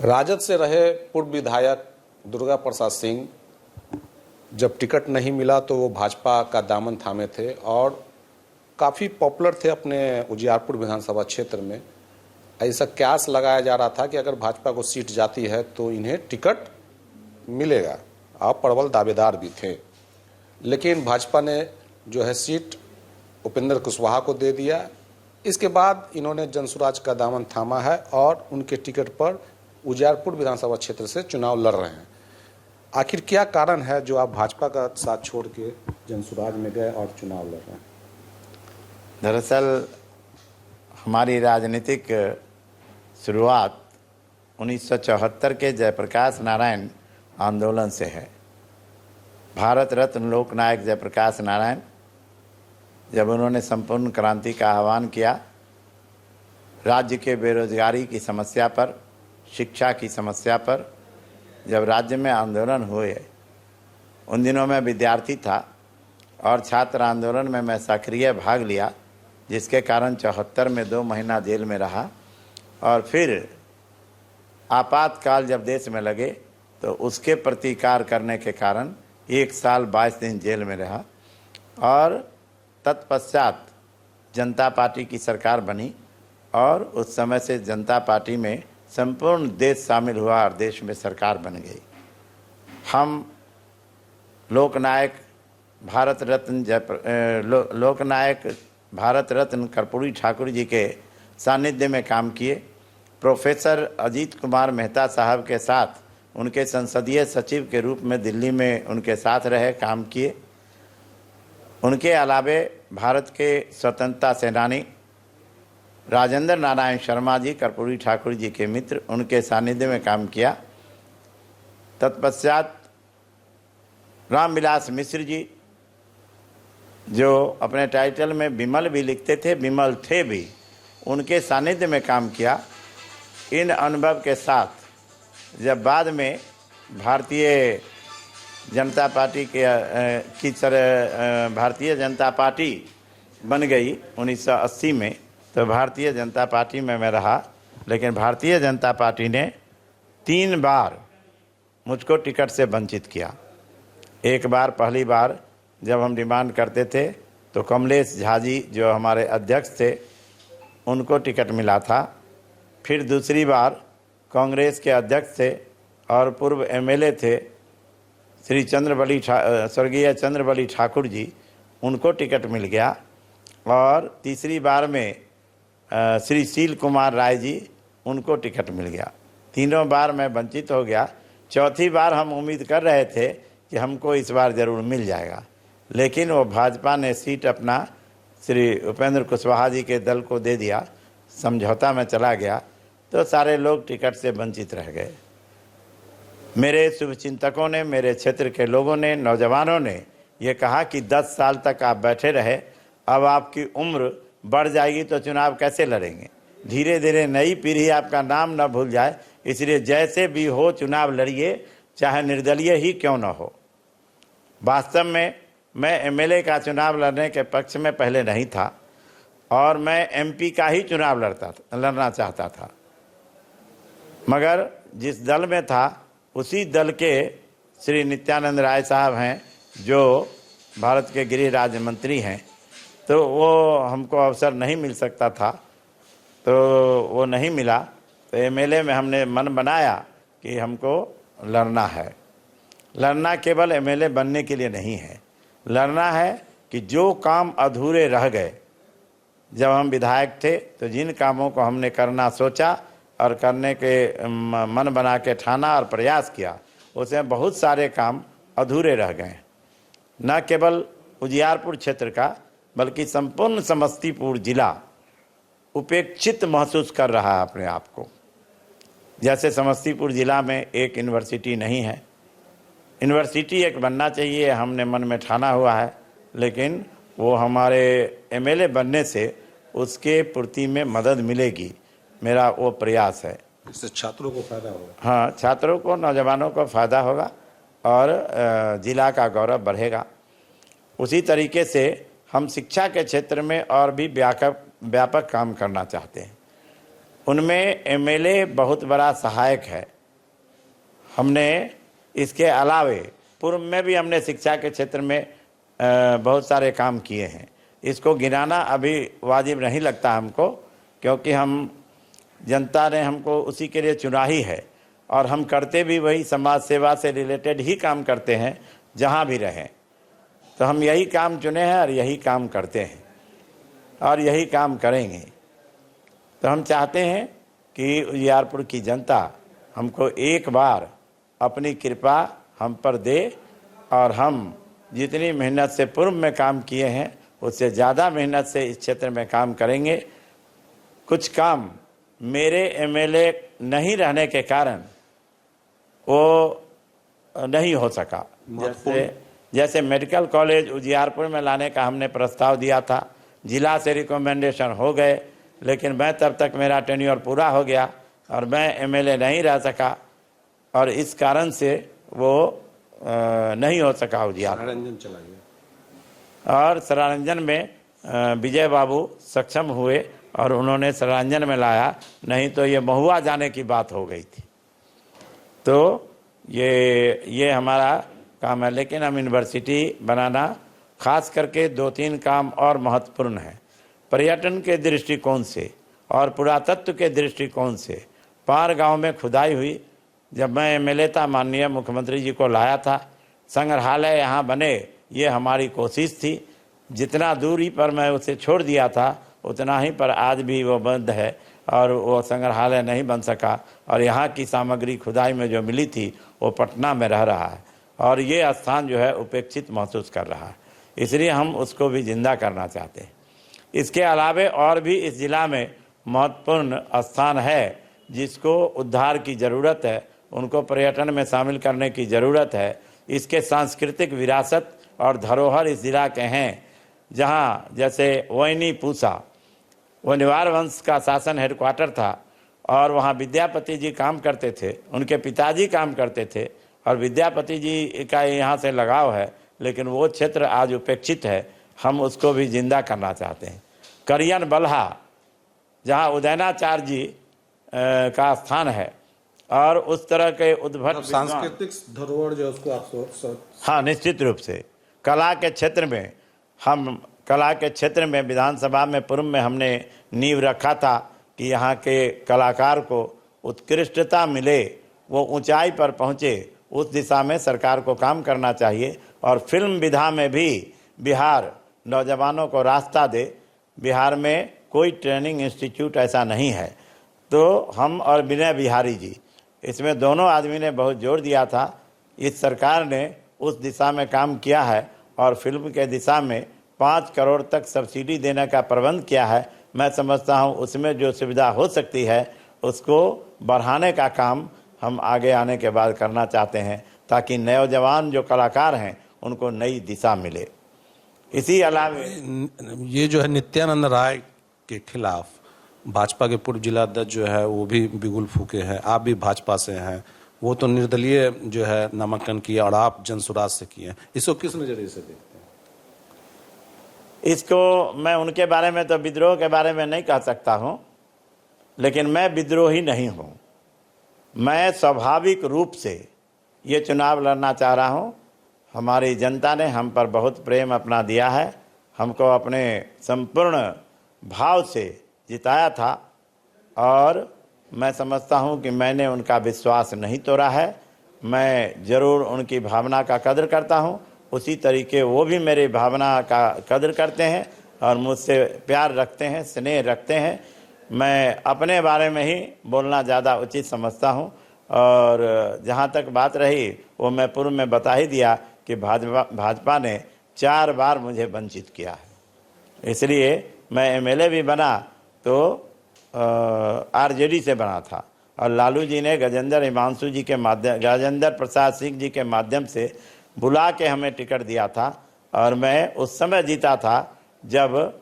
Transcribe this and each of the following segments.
राजद से रहे पूर्व विधायक दुर्गा प्रसाद सिंह जब टिकट नहीं मिला तो वो भाजपा का दामन थामे थे और काफ़ी पॉपुलर थे अपने उजियारपुर विधानसभा क्षेत्र में। ऐसा क्यास लगाया जा रहा था कि अगर भाजपा को सीट जाती है तो इन्हें टिकट मिलेगा। आप प्रबल दावेदार भी थे, लेकिन भाजपा ने जो है सीट उपेंद्र कुशवाहा को दे दिया। इसके बाद इन्होंने जनसुराज का दामन थामा है और उनके टिकट पर उजियारपुर विधानसभा क्षेत्र से चुनाव लड़ रहे हैं। आखिर क्या कारण है जो आप भाजपा का साथ छोड़ के जनसुराज में गए और चुनाव लड़ रहे हैं? दरअसल हमारी राजनीतिक शुरुआत 1974 के जयप्रकाश नारायण आंदोलन से है। भारत रत्न लोकनायक जयप्रकाश नारायण जब उन्होंने संपूर्ण क्रांति का आह्वान किया, राज्य के बेरोजगारी की समस्या पर, शिक्षा की समस्या पर जब राज्य में आंदोलन हुए, उन दिनों में विद्यार्थी था और छात्र आंदोलन में मैं सक्रिय भाग लिया, जिसके कारण 74 में 2 महीना जेल में रहा और फिर आपातकाल जब देश में लगे तो उसके प्रतिकार करने के कारण 1 साल 22 दिन जेल में रहा और तत्पश्चात जनता पार्टी की सरकार बनी और उस समय से जनता पार्टी में संपूर्ण देश शामिल हुआ और देश में सरकार बन गई। हम लोकनायक भारत रत्न कर्पूरी ठाकुर जी के सानिध्य में काम किए। प्रोफेसर अजीत कुमार मेहता साहब के साथ उनके संसदीय सचिव के रूप में दिल्ली में उनके साथ रहे, काम किए। उनके अलावे भारत के स्वतंत्रता सेनानी राजेंद्र नारायण शर्मा जी, कर्पूरी ठाकुर जी के मित्र, उनके सानिध्य में काम किया। तत्पश्चात रामविलास मिश्र जी, जो अपने टाइटल में विमल भी लिखते थे, विमल थे भी, उनके सानिध्य में काम किया। इन अनुभव के साथ जब बाद में भारतीय जनता पार्टी भारतीय जनता पार्टी बन गई 1980 में, तो भारतीय जनता पार्टी में मैं रहा। लेकिन भारतीय जनता पार्टी ने 3 बार मुझको टिकट से वंचित किया। एक बार, पहली बार जब हम डिमांड करते थे तो कमलेश झा जी जो हमारे अध्यक्ष थे, उनको टिकट मिला था। फिर दूसरी बार कांग्रेस के अध्यक्ष थे और पूर्व एमएलए थे स्वर्गीय चंद्रबली ठाकुर जी, उनको टिकट मिल गया। और तीसरी बार में श्री शील कुमार राय जी, उनको टिकट मिल गया। तीनों बार मैं वंचित हो गया। चौथी बार हम उम्मीद कर रहे थे कि हमको इस बार ज़रूर मिल जाएगा, लेकिन वो भाजपा ने सीट अपना श्री उपेंद्र कुशवाहा जी के दल को दे दिया, समझौता में चला गया, तो सारे लोग टिकट से वंचित रह गए। मेरे शुभचिंतकों ने, मेरे क्षेत्र के लोगों ने, नौजवानों ने ये कहा कि 10 साल तक आप बैठे रहे, अब आपकी उम्र बढ़ जाएगी तो चुनाव कैसे लड़ेंगे। धीरे धीरे नई पीढ़ी आपका नाम न भूल जाए, इसलिए जैसे भी हो चुनाव लड़िए, चाहे निर्दलीय ही क्यों न हो। वास्तव में मैं एमएलए का चुनाव लड़ने के पक्ष में पहले नहीं था और मैं एमपी का ही चुनाव लड़ना चाहता था, मगर जिस दल में था उसी दल के श्री नित्यानंद राय साहब हैं, जो भारत के गृह राज्य मंत्री हैं, तो वो हमको अवसर नहीं मिल सकता था, तो वो नहीं मिला। तो एमएलए में हमने मन बनाया कि हमको लड़ना है। लड़ना केवल एमएलए बनने के लिए नहीं है, लड़ना है कि जो काम अधूरे रह गए, जब हम विधायक थे तो जिन कामों को हमने करना सोचा और करने के मन बना के ठाना और प्रयास किया, उसमें बहुत सारे काम अधूरे रह गए। न केवल उजियारपुर क्षेत्र का बल्कि संपूर्ण समस्तीपुर जिला उपेक्षित महसूस कर रहा है अपने आप को। जैसे समस्तीपुर जिला में एक यूनिवर्सिटी नहीं है, यूनिवर्सिटी एक बनना चाहिए, हमने मन में ठाना हुआ है, लेकिन वो हमारे एमएलए बनने से उसके पूर्ति में मदद मिलेगी, मेरा वो प्रयास है। इससे छात्रों को फायदा होगा। हाँ, छात्रों को, नौजवानों को फायदा होगा और जिला का गौरव बढ़ेगा। उसी तरीके से हम शिक्षा के क्षेत्र में और भी व्यापक काम करना चाहते हैं। उनमें एमएलए बहुत बड़ा सहायक है। हमने इसके अलावे पूर्व में भी हमने शिक्षा के क्षेत्र में बहुत सारे काम किए हैं। इसको गिनाना अभी वाजिब नहीं लगता हमको, क्योंकि हम जनता ने हमको उसी के लिए चुना ही है और हम करते भी वही समाज सेवा से रिलेटेड ही काम करते हैं जहाँ भी रहें। तो हम यही काम चुने हैं और यही काम करते हैं और यही काम करेंगे। तो हम चाहते हैं कि उजियारपुर की जनता हमको एक बार अपनी कृपा हम पर दे और हम जितनी मेहनत से पूर्व में काम किए हैं उससे ज़्यादा मेहनत से इस क्षेत्र में काम करेंगे। कुछ काम मेरे एमएलए नहीं रहने के कारण वो नहीं हो सका। जैसे मेडिकल कॉलेज उजियारपुर में लाने का हमने प्रस्ताव दिया था, जिला से रिकमेंडेशन हो गए, लेकिन मैं तब तक मेरा टेन्योर पूरा हो गया और मैं एमएलए नहीं रह सका और इस कारण से वो नहीं हो सका उजियारपुर। सरारंजन चला गया और सरारंजन में विजय बाबू सक्षम हुए और उन्होंने सरारंजन में लाया, नहीं तो ये महुआ जाने की बात हो गई थी। तो ये हमारा काम है। लेकिन हम यूनिवर्सिटी बनाना, खास करके 2-3 काम और महत्वपूर्ण है। पर्यटन के दृष्टिकोण से और पुरातत्व के दृष्टिकोण से पार गांव में खुदाई हुई। जब मैं एमएलए था, माननीय मुख्यमंत्री जी को लाया था, संग्रहालय यहाँ बने, ये हमारी कोशिश थी। जितना दूरी पर मैं उसे छोड़ दिया था उतना ही पर आज भी वो बंद है और वो संग्रहालय नहीं बन सका और यहाँ की सामग्री खुदाई में जो मिली थी वो पटना में रह रहा है और ये स्थान जो है उपेक्षित महसूस कर रहा है। इसलिए हम उसको भी जिंदा करना चाहते हैं। इसके अलावे और भी इस ज़िला में महत्वपूर्ण स्थान है जिसको उद्धार की ज़रूरत है, उनको पर्यटन में शामिल करने की ज़रूरत है। इसके सांस्कृतिक विरासत और धरोहर इस ज़िला के हैं, जहाँ जैसे वैनी पूसा, वो निवार वंश का शासन हेडक्वार्टर था और वहाँ विद्यापति जी काम करते थे, उनके पिताजी काम करते थे और विद्यापति जी का यहाँ से लगाव है, लेकिन वो क्षेत्र आज उपेक्षित है। हम उसको भी जिंदा करना चाहते हैं। करियन बल्हा, जहाँ उदयनाचार्य जी का स्थान है और उस तरह के उद्भट सांस्कृतिक धरोहर जो उसको आप हाँ, निश्चित रूप से कला के क्षेत्र में विधानसभा में पूर्व में हमने नींव रखा था कि यहाँ के कलाकार को उत्कृष्टता मिले, वो ऊंचाई पर पहुँचे। उस दिशा में सरकार को काम करना चाहिए और फिल्म विधा में भी बिहार नौजवानों को रास्ता दे। बिहार में कोई ट्रेनिंग इंस्टीट्यूट ऐसा नहीं है। तो हम और विनय बिहारी जी, इसमें दोनों आदमी ने बहुत जोर दिया था। इस सरकार ने उस दिशा में काम किया है और फिल्म के दिशा में 5 करोड़ तक सब्सिडी देने का प्रबंध किया है। मैं समझता हूँ उसमें जो सुविधा हो सकती है उसको बढ़ाने का काम हम आगे आने के बाद करना चाहते हैं, ताकि नौजवान जो कलाकार हैं उनको नई दिशा मिले। इसी अलावे ये जो है नित्यानंद राय के खिलाफ भाजपा के पूर्व जिलाध्यक्ष जो है वो भी बिगुल फूके हैं। आप भी भाजपा से हैं, वो तो निर्दलीय जो है नामांकन किया और आप जनसुराज से किए। इसको किस नजरिए से देखते हैं? इसको मैं उनके बारे में तो विद्रोह के बारे में नहीं कह सकता हूँ, लेकिन मैं विद्रोही नहीं हूँ। मैं स्वाभाविक रूप से ये चुनाव लड़ना चाह रहा हूँ। हमारी जनता ने हम पर बहुत प्रेम अपना दिया है, हमको अपने संपूर्ण भाव से जिताया था और मैं समझता हूँ कि मैंने उनका विश्वास नहीं तोड़ा है। मैं ज़रूर उनकी भावना का कदर करता हूँ, उसी तरीके वो भी मेरी भावना का कदर करते हैं और मुझसे प्यार रखते हैं, स्नेह रखते हैं। मैं अपने बारे में ही बोलना ज़्यादा उचित समझता हूँ और जहाँ तक बात रही वो मैं पूर्व में बता ही दिया कि भाजपा ने 4 बार मुझे वंचित किया है। इसलिए मैं एमएलए भी बना तो आरजेडी से बना था और लालू जी ने गजेंद्र प्रसाद सिंह जी के माध्यम से बुला के हमें टिकट दिया था और मैं उस समय जीता था जब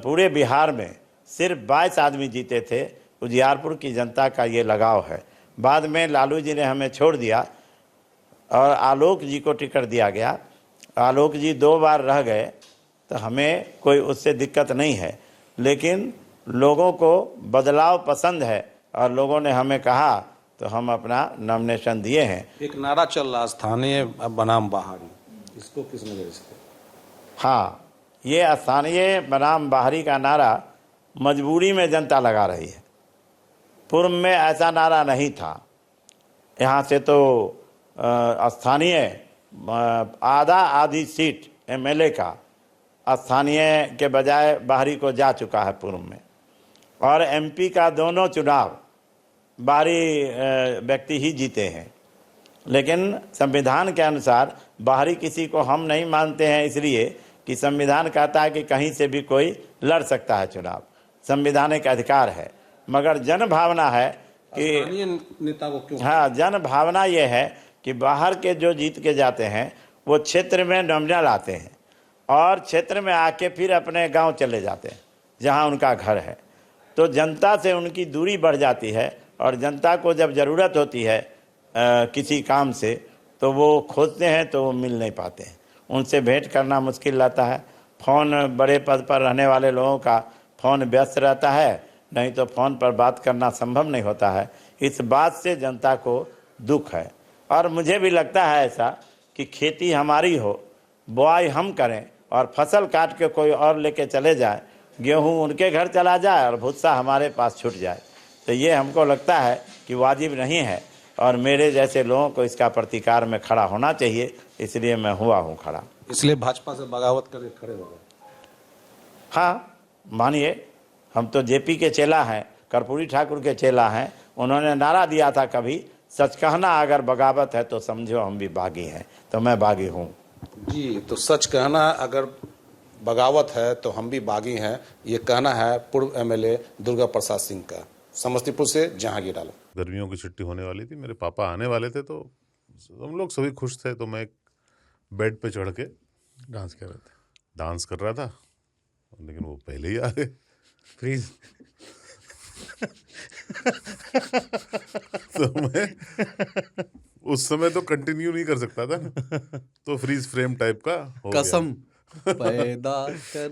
पूरे बिहार में सिर्फ 22 आदमी जीते थे। उजियारपुर की जनता का ये लगाव है। बाद में लालू जी ने हमें छोड़ दिया और आलोक जी को टिकट दिया गया। आलोक जी 2 बार रह गए तो हमें कोई उससे दिक्कत नहीं है, लेकिन लोगों को बदलाव पसंद है और लोगों ने हमें कहा तो हम अपना नॉमिनेशन दिए हैं। एक नारा चल रहा स्थानीय बनाम बाहरी, इसको किस नजर से? हाँ, ये स्थानीय बनाम बाहरी का नारा मजबूरी में जनता लगा रही है। पूर्व में ऐसा नारा नहीं था। यहाँ से तो स्थानीय आधा आधी सीट एमएलए का स्थानीय के बजाय बाहरी को जा चुका है पूर्व में, और एमपी का दोनों चुनाव बाहरी व्यक्ति ही जीते हैं। लेकिन संविधान के अनुसार बाहरी किसी को हम नहीं मानते हैं, इसलिए कि संविधान कहता है कि कहीं से भी कोई लड़ सकता है चुनाव, संवैधानिक अधिकार है। मगर जन भावना है कि नेता को क्यों? हाँ, जन भावना ये है कि बाहर के जो जीत के जाते हैं वो क्षेत्र में नॉमिनल आते हैं और क्षेत्र में आके फिर अपने गांव चले जाते हैं जहां उनका घर है। तो जनता से उनकी दूरी बढ़ जाती है और जनता को जब ज़रूरत होती है किसी काम से तो वो खोजते हैं तो वो मिल नहीं पाते हैं, उनसे भेंट करना मुश्किल रहता है। फ़ोन, बड़े पद पर रहने वाले लोगों का फ़ोन व्यस्त रहता है, नहीं तो फ़ोन पर बात करना संभव नहीं होता है। इस बात से जनता को दुख है। और मुझे भी लगता है ऐसा कि खेती हमारी हो, बुआई हम करें और फसल काट के कोई और लेके चले जाए, गेहूं उनके घर चला जाए और भुस्सा हमारे पास छूट जाए, तो ये हमको लगता है कि वाजिब नहीं है और मेरे जैसे लोगों को इसका प्रतिकार में खड़ा होना चाहिए। इसलिए मैं हुआ हूँ खड़ा। इसलिए भाजपा से बगावत करके खड़े हो गए? हाँ, मानिए हम तो जेपी के चेला हैं, कर्पूरी ठाकुर के चेला हैं। उन्होंने नारा दिया था कभी, सच कहना अगर बगावत है तो समझो हम भी बागी हैं, तो मैं बागी हूँ। जी, तो सच कहना अगर बगावत है तो हम भी बागी हैं, ये कहना है पूर्व एमएलए दुर्गा प्रसाद सिंह का, समस्तीपुर से जहांगीर आलम। गर्मियों की छुट्टी होने वाली थी, मेरे पापा आने वाले थे, तो हम लोग सभी खुश थे। तो मैं एक बेड पे चढ़ के डांस कर रहा था, लेकिन वो पहले ही आ गए। फ्रीज। तो मैं उस समय तो कंटिन्यू नहीं कर सकता था, तो फ्रीज फ्रेम टाइप का हो गया। कसम पैदा कर